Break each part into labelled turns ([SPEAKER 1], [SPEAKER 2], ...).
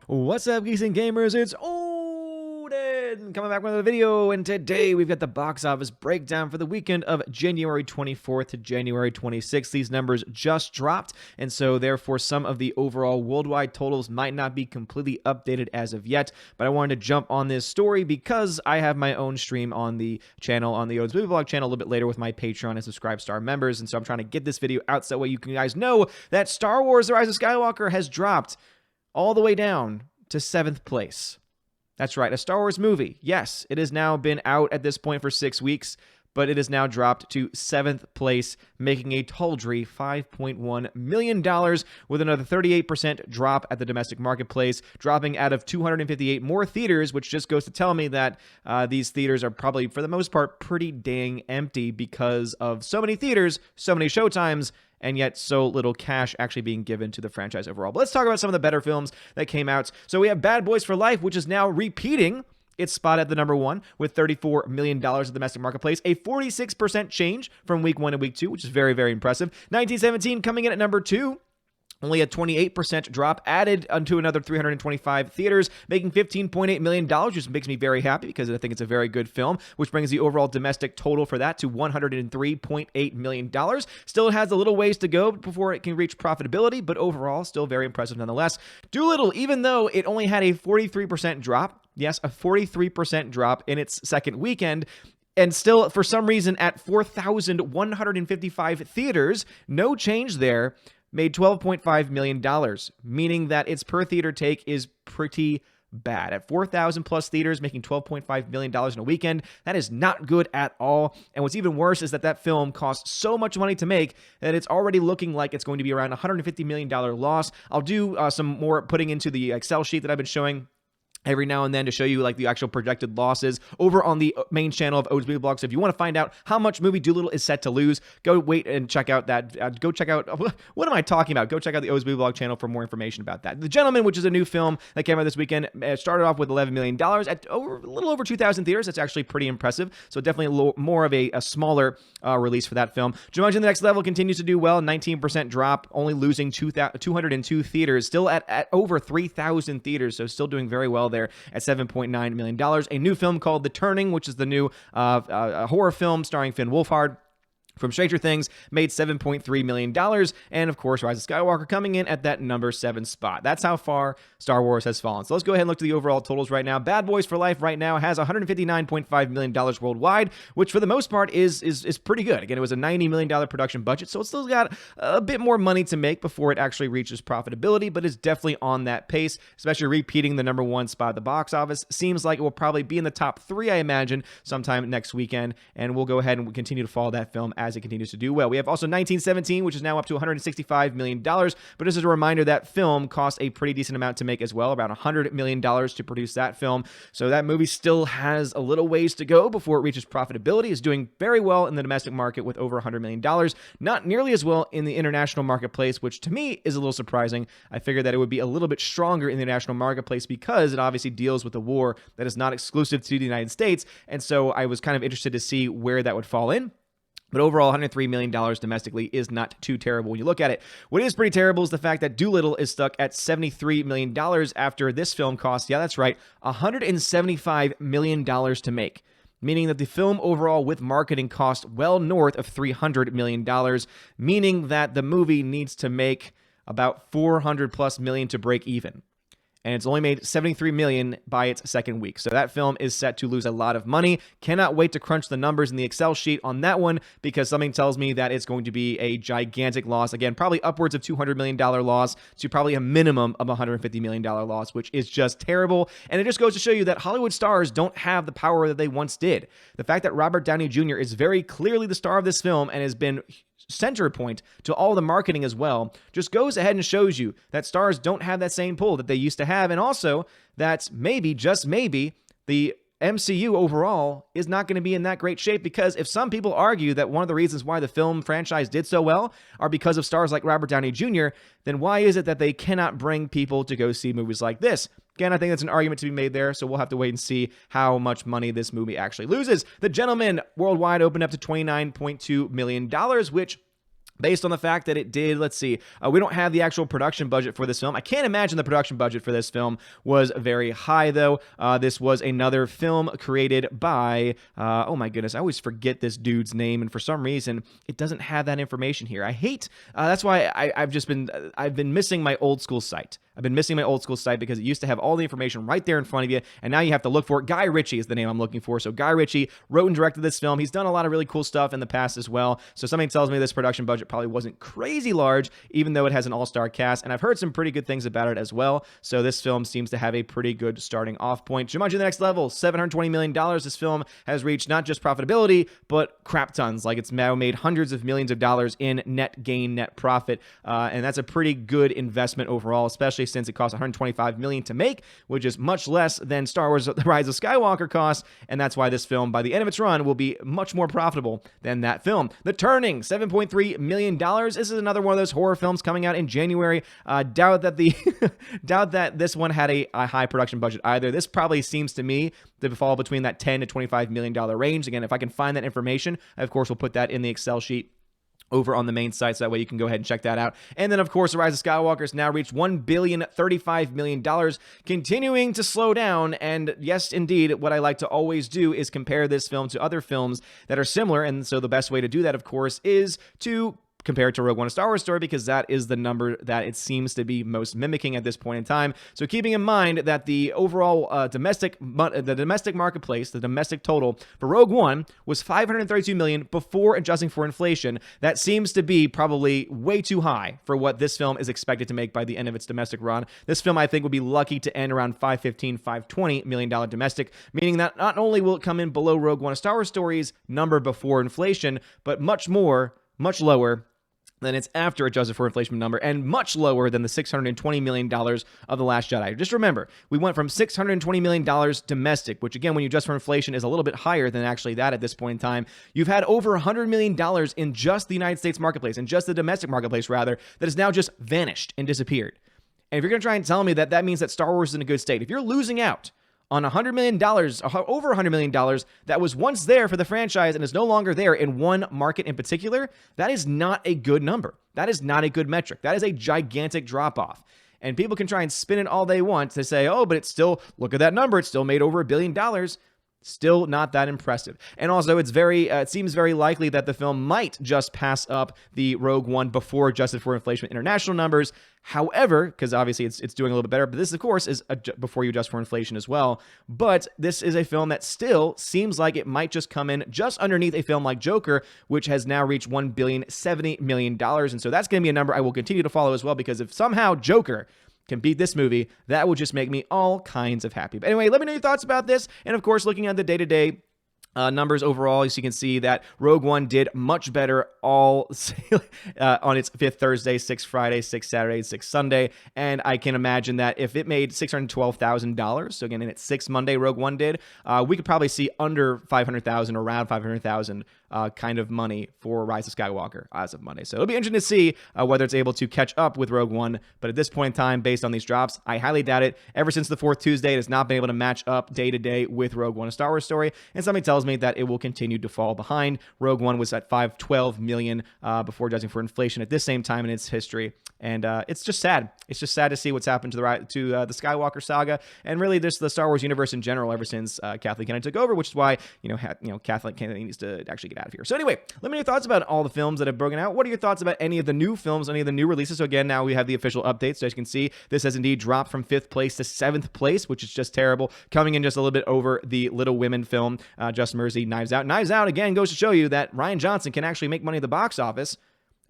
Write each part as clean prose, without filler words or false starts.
[SPEAKER 1] What's up, geeks and gamers? It's Odin coming back with another video, and today we've got the box office breakdown for the weekend of January 24th to January 26th. These numbers just dropped, and so therefore some of the overall worldwide totals might not be completely updated as of yet, but I wanted to jump on this story because I have my own stream on the channel, on the Odin's Movie Vlog channel a little bit later with my Patreon and Subscribe Star members, and so I'm trying to get this video out so that way you guys know that Star Wars The Rise of Skywalker has dropped all the way down to 7th place. That's right, a Star Wars movie. Yes, it has now been out at this point for 6 weeks, but it has now dropped to 7th place, making a tawdry $5.1 million with another 38% drop at the domestic marketplace, dropping out of 258 more theaters, which just goes to tell me that these theaters are probably, for the most part, pretty dang empty because of so many theaters, so many showtimes, and yet so little cash actually being given to the franchise overall. But let's talk about some of the better films that came out. So we have Bad Boys for Life, which is now repeating its spot at the number one with $34 million at the domestic marketplace, a 46% change from week 1 to week 2, which is very, very impressive. 1917 coming in at number 2. Only a 28% drop, added onto another 325 theaters, making $15.8 million, which makes me very happy because I think it's a very good film, which brings the overall domestic total for that to $103.8 million. Still, it has a little ways to go before it can reach profitability, but overall, still very impressive nonetheless. Dolittle, even though it only had a 43% drop, yes, a 43% drop in its second weekend, and still, for some reason, at 4,155 theaters, no change there, made $12.5 million, meaning that its per theater take is pretty bad. At 4,000 plus theaters, making $12.5 million in a weekend, that is not good at all. And what's even worse is that that film cost so much money to make that it's already looking like it's going to be around $150 million loss. I'll do some more putting into the Excel sheet that I've been showing every now and then to show you like the actual projected losses over on the main channel of Odin's Movie Vlog. So if you want to find out how much movie Dolittle is set to lose, go wait and check out that. Go check out, what am I talking about? Go check out the Odin's Movie Vlog channel for more information about that. The Gentleman, which is a new film that came out this weekend, started off with $11 million at a little over 2,000 theaters. That's actually pretty impressive. So definitely more of a smaller release for that film. Jumanji: The Next Level continues to do well, 19% drop, only losing 202 theaters, still at over 3,000 theaters, so still doing very well there at $7.9 million. A new film called The Turning, which is the new horror film starring Finn Wolfhard from Stranger Things, made $7.3 million, and of course, Rise of Skywalker coming in at that number 7 spot. That's how far Star Wars has fallen. So let's go ahead and look at the overall totals right now. Bad Boys for Life right now has $159.5 million worldwide, which for the most part is pretty good. Again, it was a $90 million production budget, so it's still got a bit more money to make before it actually reaches profitability, but it's definitely on that pace, especially repeating the number 1 spot at the box office. Seems like it will probably be in the top 3, I imagine, sometime next weekend, and we'll go ahead and continue to follow that film as it continues to do well. We have also 1917, which is now up to $165 million, but just as a reminder, that film cost a pretty decent amount to make as well, about $100 million to produce that film, so that movie still has a little ways to go before it reaches profitability. It's doing very well in the domestic market with over $100 million, not nearly as well in the international marketplace, which to me is a little surprising. I figured that it would be a little bit stronger in the international marketplace because it obviously deals with a war that is not exclusive to the United States, and so I was kind of interested to see where that would fall in. But overall, $103 million domestically is not too terrible when you look at it. What is pretty terrible is the fact that Dolittle is stuck at $73 million after this film cost, yeah, that's right, $175 million to make, meaning that the film overall with marketing cost well north of $300 million, meaning that the movie needs to make about $400 plus million to break even. And it's only made $73 million by its second week. So that film is set to lose a lot of money. Cannot wait to crunch the numbers in the Excel sheet on that one because something tells me that it's going to be a gigantic loss. Again, probably upwards of $200 million loss to probably a minimum of $150 million loss, which is just terrible. And it just goes to show you that Hollywood stars don't have the power that they once did. The fact that Robert Downey Jr. is very clearly the star of this film and has been center point to all the marketing as well, just goes ahead and shows you that stars don't have that same pull that they used to have, and also that maybe, just maybe, the MCU overall is not going to be in that great shape, because if some people argue that one of the reasons why the film franchise did so well are because of stars like Robert Downey Jr., then why is it that they cannot bring people to go see movies like this? Again, I think that's an argument to be made there, so we'll have to wait and see how much money this movie actually loses. The Gentleman worldwide opened up to $29.2 million, which based on the fact that it did, let's see, we don't have the actual production budget for this film. I can't imagine the production budget for this film was very high, though. This was another film created by, oh my goodness, I always forget this dude's name, and for some reason, it doesn't have that information here. I hate, that's why I've been missing my old school site. I've been missing my old school site because it used to have all the information right there in front of you, and now you have to look for it. Guy Ritchie is the name I'm looking for. So Guy Ritchie wrote and directed this film. He's done a lot of really cool stuff in the past as well. So something tells me this production budget probably wasn't crazy large, even though it has an all-star cast, and I've heard some pretty good things about it as well. So this film seems to have a pretty good starting off point. Jumanji: The Next Level, $720 million. This film has reached not just profitability, but crap tons. Like, it's now made hundreds of millions of dollars in net gain, net profit, and that's a pretty good investment overall, especially since it cost $125 million to make, which is much less than Star Wars: The Rise of Skywalker cost, and that's why this film, by the end of its run, will be much more profitable than that film. The Turning, $7.3 million. This is another one of those horror films coming out in January. Doubt that this one had a high production budget either. This probably seems to me to fall between that $10 to $25 million range. Again, if I can find that information, I, of course, will put that in the Excel sheet over on the main site, so that way you can go ahead and check that out. And then, of course, The Rise of Skywalker has now reached $1,035 million, continuing to slow down. And yes, indeed, what I like to always do is compare this film to other films that are similar. And so the best way to do that, of course, is to compared to Rogue One: A Star Wars Story, because that is the number that it seems to be most mimicking at this point in time. So keeping in mind that the overall domestic marketplace, the domestic total for Rogue One was $532 million before adjusting for inflation. That seems to be probably way too high for what this film is expected to make by the end of its domestic run. This film, I think, would be lucky to end around $520 million domestic, meaning that not only will it come in below Rogue One: A Star Wars Story's number before inflation, but much lower than its after adjusted for inflation number, and much lower than the $620 million of The Last Jedi. Just remember, we went from $620 million domestic, which again, when you adjust for inflation, is a little bit higher than actually that at this point in time. You've had over $100 million in just the United States marketplace, in just the domestic marketplace rather, that has now just vanished and disappeared. And if you're going to try and tell me that that means that Star Wars is in a good state, if you're losing out on $100 million, over $100 million that was once there for the franchise and is no longer there in one market in particular, that is not a good number. That is not a good metric. That is a gigantic drop-off. And people can try and spin it all they want to say, oh, but it's still, look at that number, it's still made over $1 billion. Still not that impressive. And also, it seems very likely that the film might just pass up the Rogue One before adjusted for inflation international numbers. However, because obviously it's doing a little bit better, but this, of course, is before you adjust for inflation as well. But this is a film that still seems like it might just come in just underneath a film like Joker, which has now reached $1,070 million. And so that's going to be a number I will continue to follow as well, because if somehow Joker can beat this movie, that will just make me all kinds of happy. But anyway, let me know your thoughts about this. And of course, looking at the day-to-day numbers overall, as you can see that Rogue One did much better all on its 5th Thursday, 6th Friday, 6th Saturday, 6th Sunday. And I can imagine that if it made $612,000, so again, in its 6th Monday, Rogue One did, we could probably see under $500,000, around $500,000 kind of money for Rise of Skywalker as of Monday. So it'll be interesting to see whether it's able to catch up with Rogue One. But at this point in time, based on these drops, I highly doubt it. Ever since the 4th Tuesday, it has not been able to match up day to day with Rogue One: A Star Wars Story. And something tells me that it will continue to fall behind. Rogue One was at $512 million before adjusting for inflation at this same time in its history. And it's just sad. It's just sad to see what's happened to the Skywalker saga, and really just the Star Wars universe in general ever since Kathleen Kennedy took over, which is why Kathleen Kennedy needs to actually get out of here. So anyway, let me know your thoughts about all the films that have broken out. What are your thoughts about any of the new films, any of the new releases? So again, now we have the official updates. So as you can see, this has indeed dropped from 5th place to 7th place, which is just terrible. Coming in just a little bit over the Little Women film, Just Mercy, Knives Out. Knives Out, again, goes to show you that Rian Johnson can actually make money at the box office.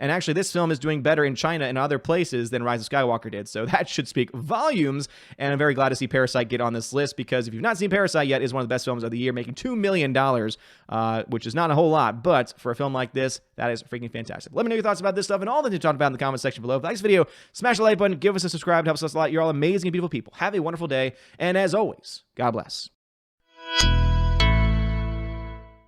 [SPEAKER 1] And actually, this film is doing better in China and other places than Rise of Skywalker did. So that should speak volumes. And I'm very glad to see Parasite get on this list, because if you've not seen Parasite yet, it's one of the best films of the year, making $2 million, which is not a whole lot. But for a film like this, that is freaking fantastic. Let me know your thoughts about this stuff and all that you talked about in the comment section below. If you like this video, smash the like button, give us a subscribe. It helps us a lot. You're all amazing, beautiful people. Have a wonderful day. And as always, God bless.